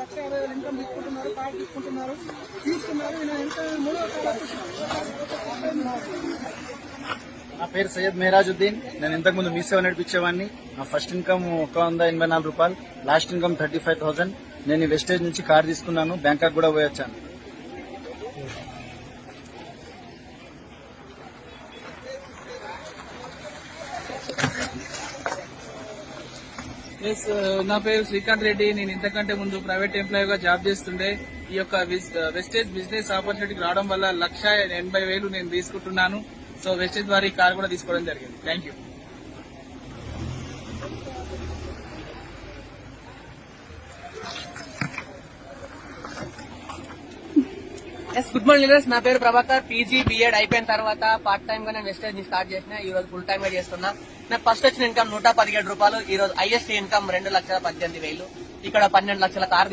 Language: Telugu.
1,50,000 ఇన్కమ్ తీసుకుంటున్నారు, కార్డు తీసుకున్నారు. ఈయన ఎంత మూడో నా పేరు సయ్యద్ మెహరాజుద్దీన్. నేను ఇంతకుముందు మీ సేవ నడిపించేవాడిని. నా ఫస్ట్ ఇన్కమ్ 184 రూపాయలు, లాస్ట్ ఇన్కమ్ 35,000. నేను ఈ వెస్టేజ్ నుంచి కార్ తీసుకున్నాను, బ్యాంకాక్ కూడా పోయొచ్చాను. నా పేరు శ్రీకాంత్ రెడ్డి. నేను ఇంతకంటే ముందు ప్రైవేట్ ఎంప్లాయీ గా జాబ్ చేస్తుండే. ఈ యొక్క వెస్టేజ్ బిజినెస్ ఆపర్చునిటీకి రావడం వల్ల 1,80,000 నేను తీసుకుంటున్నాను. సో వెస్టేజ్ వారి కార్ కూడా తీసుకోవడం జరిగింది. Thank you. Good morning leaders. నా పేరు ప్రభాకర్. పీజీ బిఎడ్ అయిపోయిన తర్వాత పార్ట్ టైమ్ గా నేను వెస్టేజ్ ని స్టార్ట్ చేసిన. ఈ రోజు ఫుల్ టైమ్ గా చేస్తున్నా. నాకు ఫస్ట్ వచ్చిన ఇన్కమ్ 117 రూపాయలు. ఈ రోజు హైయెస్ట్ ఇన్కమ్ 2,18,000. ఇక్కడ 12 లక్షల కార్